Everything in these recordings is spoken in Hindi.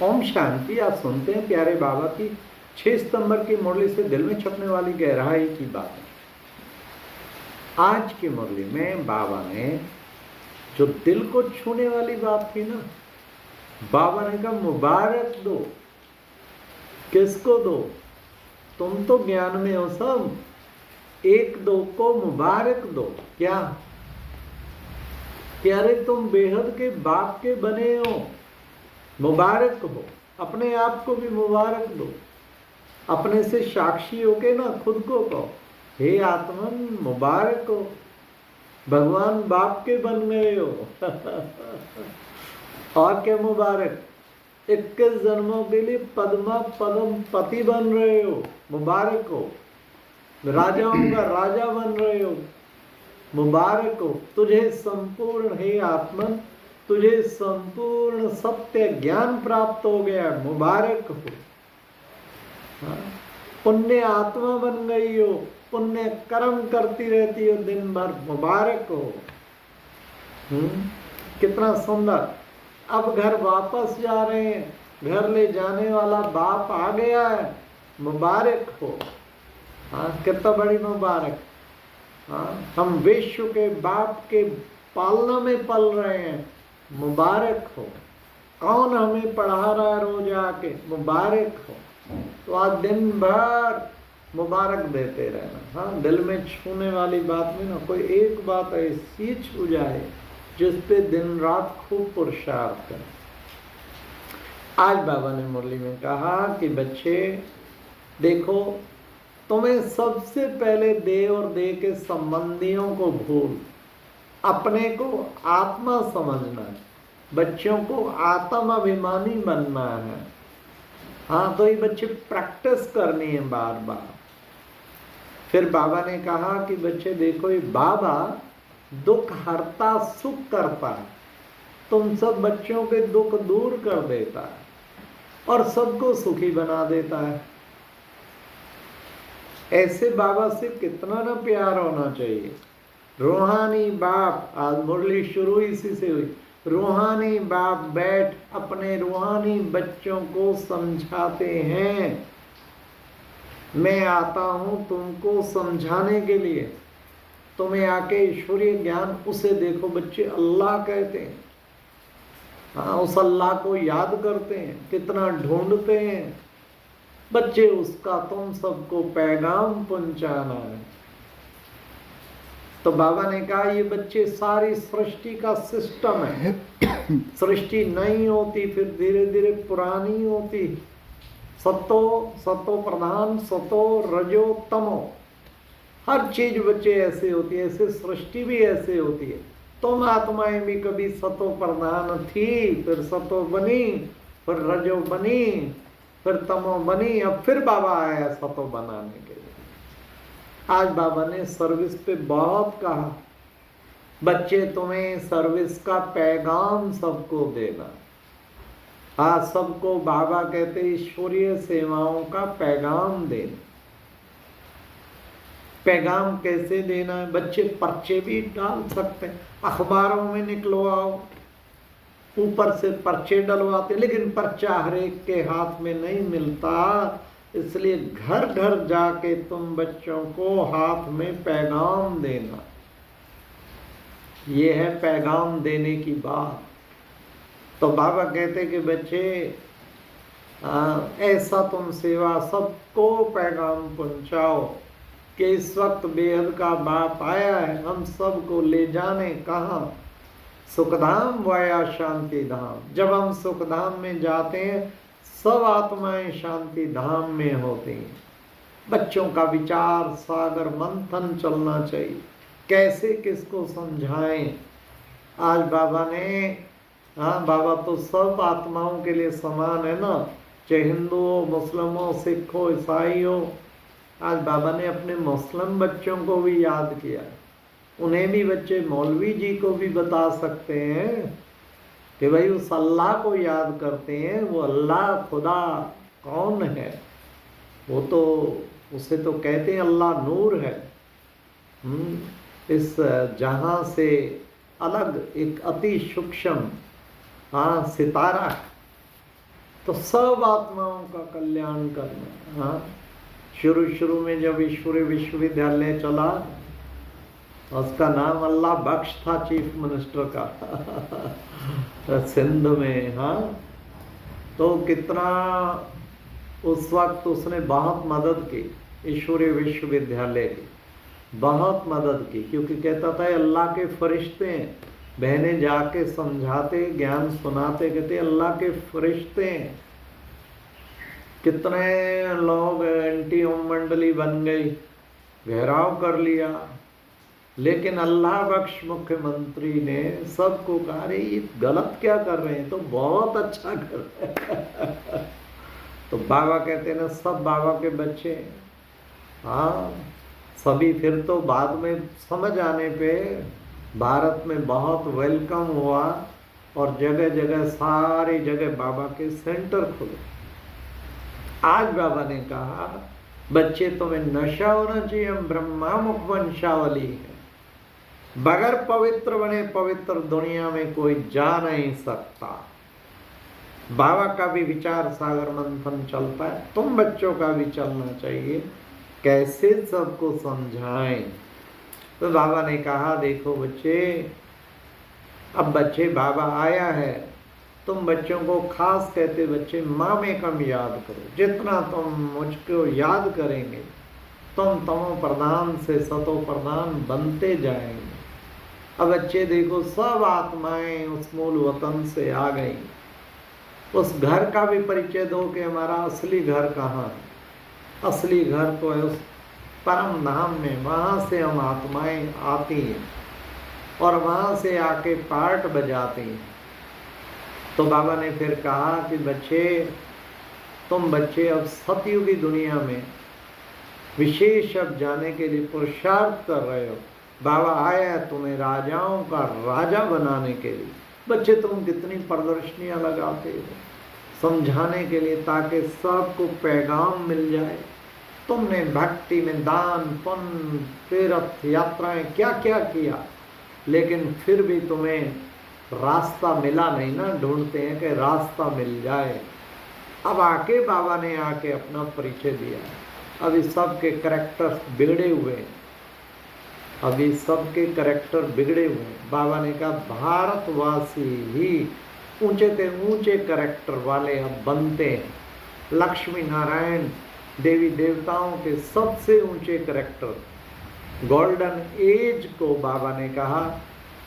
ओम शांति। आप सुनते हैं प्यारे बाबा की 6 सितंबर की मुरली से दिल में छपने वाली गहराई की बात। आज की मुरली में बाबा ने जो दिल को छूने वाली बात थी ना, बाबा ने कहा मुबारक दो। किसको दो? तुम तो ज्ञान में हो सब, एक दो को मुबारक दो। क्या? अरे तुम बेहद के बाप के बने हो, मुबारक हो। अपने आप को भी मुबारक दो। अपने से साक्षी होके ना खुद को कहो, हे आत्मन मुबारक हो, भगवान बाप के बन गए हो। और क्या मुबारक? 21 जन्मों के लिए पद्मा पदम पति बन रहे हो, मुबारक हो। राजाओं का राजा बन रहे हो, मुबारक हो। तुझे संपूर्ण, हे आत्मन, तुझे संपूर्ण सत्य ज्ञान प्राप्त हो गया, मुबारक हो। पुण्य आत्मा बन गई हो, पुण्य कर्म करती रहती हो दिन भर, मुबारक हो। कितना सुंदर। अब घर वापस जा रहे हैं, घर ले जाने वाला बाप आ गया है, मुबारक हो। कितना बड़ी मुबारक। हम विश्व के बाप के पालना में पल रहे हैं, मुबारक हो। कौन हमें पढ़ा रहा है रोज आके, मुबारक हो। तो आज दिन भर मुबारक देते रहना। दिल में छूने वाली बात में ना कोई एक बात ऐसी छू जाए जिस पे दिन रात खूब पुरुषार्थ करें। आज बाबा ने मुरली में कहा कि बच्चे देखो, तुम्हें सबसे पहले देह और देह के संबंधियों को भूल अपने को आत्मा समझना है। बच्चों को आत्म अभिमानी बनना है। तो ये बच्चे प्रैक्टिस करनी है बार बार। फिर बाबा ने कहा कि बच्चे देखो, ये बाबा दुख हरता सुख करता है। तुम सब बच्चों के दुख दूर कर देता है और सबको सुखी बना देता है। ऐसे बाबा से कितना ना प्यार होना चाहिए। रूहानी बाप, आज मुरली शुरू इसी से हुई। रूहानी बाप बैठ अपने रूहानी बच्चों को समझाते हैं। मैं आता हूं तुमको समझाने के लिए। तुम्हें आके ईश्वरीय ज्ञान, उसे देखो बच्चे अल्लाह कहते हैं। उस अल्लाह को याद करते हैं, कितना ढूंढते हैं बच्चे उसका। तुम सबको पैगाम पहुंचाना है। तो बाबा ने कहा ये बच्चे सारी सृष्टि का सिस्टम है। सृष्टि नहीं होती, फिर धीरे धीरे पुरानी होती। सतो प्रधान, सतो रजो तमो, हर चीज बच्चे ऐसे होती है। ऐसे सृष्टि भी ऐसे होती है। तुम आत्माएं भी कभी सतो प्रधान थी, फिर सतो बनी, फिर रजो बनी, फिर तमो बनी। अब फिर बाबा आया सतो बनाने के लिए। आज बाबा ने सर्विस पे बहुत कहा, बच्चे तुम्हें सर्विस का पैगाम सबको देना। आज सबको बाबा कहते ईश्वरीय सेवाओं का पैगाम देना। पैगाम कैसे देना है? बच्चे पर्चे भी डाल सकते हैं, अखबारों में निकलवाओ, ऊपर से पर्चे डलवाते, लेकिन पर्चा हर एक के हाथ में नहीं मिलता। इसलिए घर घर जाके तुम बच्चों को हाथ में पैगाम देना। ये है पैगाम देने की बात। तो बाबा कहते कि बच्चे ऐसा तुम सेवा सबको पैगाम पहुंचाओ कि इस वक्त बेहद का बाप आया है, हम सबको ले जाने। कहाँ? सुखधाम वाया शांति धाम। जब हम सुखधाम में जाते हैं, सब आत्माएं शांति धाम में होती हैं। बच्चों का विचार सागर मंथन चलना चाहिए, कैसे किसको समझाएं। आज बाबा ने, बाबा तो सब आत्माओं के लिए समान है ना, चाहे हिंदू हो, मुस्लिम हो, सिख हो, ईसाई हो। आज बाबा ने अपने मुस्लिम बच्चों को भी याद किया। उन्हें भी बच्चे मौलवी जी को भी बता सकते हैं कि भाई उस अल्लाह को याद करते हैं। वो अल्लाह खुदा कौन है? वो तो, उसे तो कहते हैं अल्लाह नूर है। इस जहां से अलग एक अति सूक्ष्म सितारा। तो सब आत्माओं का कल्याण करना। हाँ, शुरू में जब ईश्वरीय विश्वविद्यालय चला, उसका नाम अल्लाह बख्श था, चीफ मिनिस्टर का सिंध में। हाँ, तो कितना उस वक्त उसने बहुत मदद की, ईश्वरीय विश्वविद्यालय की बहुत मदद की, क्योंकि कहता था अल्लाह के फरिश्ते हैं। बहनें जाके समझाते, ज्ञान सुनाते, कहते अल्लाह के फरिश्ते हैं। कितने लोग एंटी ओम मंडली बन गई, घेराव कर लिया, लेकिन अल्लाह बख्श मुख्यमंत्री ने सबको कहा, अरे ये गलत क्या कर रहे हैं, तो बहुत अच्छा कर रहे हैं। तो बाबा कहते हैं ना, सब बाबा के बच्चे। हाँ, सभी फिर तो बाद में समझ आने पे भारत में बहुत वेलकम हुआ, और जगह जगह सारी जगह बाबा के सेंटर खुले। आज बाबा ने कहा, बच्चे तुम्हें नशा होना चाहिए, हम ब्रह्मा मुख वंशावली है, बगैर पवित्र बने पवित्र दुनिया में कोई जा नहीं सकता। बाबा का भी विचार सागर मंथन चलता है, तुम बच्चों का भी चलना चाहिए, कैसे सबको समझाएं। तो बाबा ने कहा, देखो बच्चे, अब बच्चे बाबा आया है, तुम बच्चों को खास कहते, बच्चे माँ में कम याद करो। जितना तुम मुझको याद करेंगे, तुम तमो प्रधान से सतो प्रधान बनते जाएंगे। अब बच्चे देखो, सब आत्माएं उस मूल वतन से आ गई। उस घर का भी परिचय दो कि हमारा असली घर कहाँ है। असली घर तो है उस परम धाम में, वहाँ से हम आत्माएं आती हैं और वहाँ से आके पार्ट बजाती हैं। तो बाबा ने फिर कहा कि बच्चे, तुम बच्चे अब सतयुगी दुनिया में विशेष अब जाने के लिए पुरुषार्थ कर रहे हो। बाबा आया है तुम्हें राजाओं का राजा बनाने के लिए। बच्चे, तुम कितनी प्रदर्शनियाँ लगाते हो समझाने के लिए, ताकि सबको पैगाम मिल जाए। तुमने भक्ति में दान पुण्य तीर्थ यात्राएं क्या क्या किया, लेकिन फिर भी तुम्हें रास्ता मिला नहीं ना। ढूंढते हैं कि रास्ता मिल जाए। अब आके बाबा ने आके अपना परिचय दिया। अभी सबके करैक्टर बिगड़े हुए हैं, अभी सबके करैक्टर बिगड़े हुए हैं। बाबा ने कहा, भारतवासी ही ऊंचे से ऊंचे करैक्टर वाले अब बनते हैं। लक्ष्मी नारायण देवी देवताओं के सबसे ऊंचे करैक्टर, गोल्डन एज को बाबा ने कहा,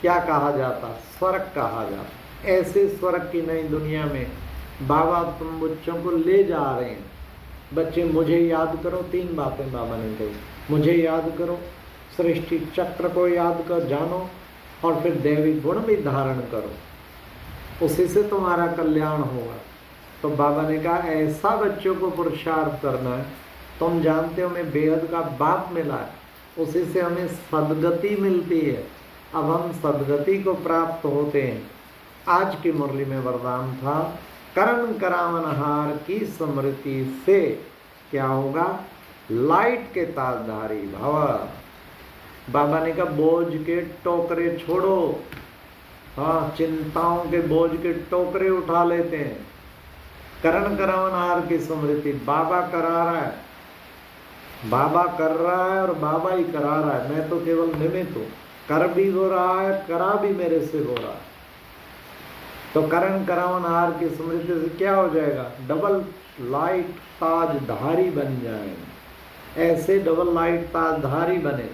क्या कहा जाता, स्वर्ग कहा जाता। ऐसे स्वर्ग की नई दुनिया में बाबा तुम बच्चों को ले जा रहे हैं। बच्चे, मुझे याद करो, 3 बातें बाबा ने कही। मुझे याद करो, सृष्टि चक्र को याद कर जानो, और फिर देवी गुण भी धारण करो, उसी से तुम्हारा कल्याण होगा। तो बाबा ने कहा, ऐसा बच्चों को पुरुषार्थ करना है। तुम जानते हो हमें बेहद का बाप मिला है, उसी से हमें सदगति मिलती है। अब हम सदगति को प्राप्त होते हैं। आज की मुरली में वरदान था, करण करावनहार की स्मृति से क्या होगा, लाइट के ताजधारी भव। बाबा ने कहा, बोझ के टोकरे छोड़ो। हाँ, चिंताओं के बोझ के टोकरे उठा लेते हैं। करण करावनहार की स्मृति बाबा करा रहा है, बाबा कर रहा है और बाबा ही करा रहा है। मैं तो केवल निमित्त हूँ। कर भी हो रहा है, करा भी मेरे से हो रहा है। तो करण करावनहार की स्मृति से क्या हो जाएगा, डबल लाइट ताजधारी बन जाएंगे। ऐसे डबल लाइट ताजधारी बने।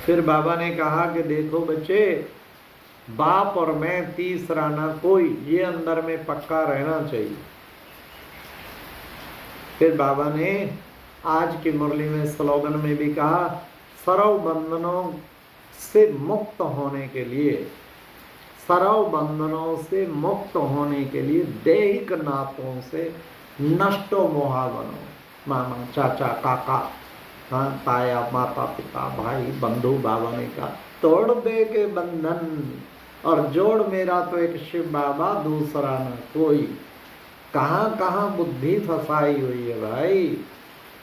फिर बाबा ने कहा कि देखो बच्चे, बाप और मैं, तीसरा ना कोई, ये अंदर में पक्का रहना चाहिए। फिर बाबा ने आज की मुरली में स्लोगन में भी कहा, सर्व बंधनों से मुक्त होने के लिए, सर्व बंधनों से मुक्त होने के लिए दैहिक नातों से नष्टो मोहा बनो। मामा, चाचा, काका, हाँ, ताया, माता पिता, भाई, बंधु। बाबा ने कहा, तोड़ दे के बंधन और जोड़ मेरा तो एक शिव बाबा, दूसरा ना कोई। कहाँ कहाँ बुद्धि फंसाई हुई है भाई।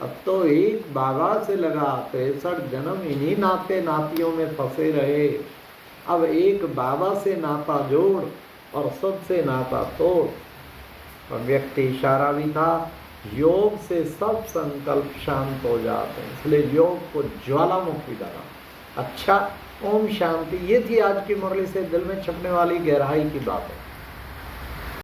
अब तो एक बाबा से लगा 63 जन्म इन्हीं नाते नातियों में फंसे रहे। अब एक बाबा से नाता जोड़ और सबसे नाता तोड़। और व्यक्ति इशारा भी था, योग से सब संकल्प शांत हो जाते हैं, इसलिए योग को ज्वालामुखी बना। अच्छा, ओम शांति। ये थी आज की मुरली से दिल में छपने वाली गहराई की बातें।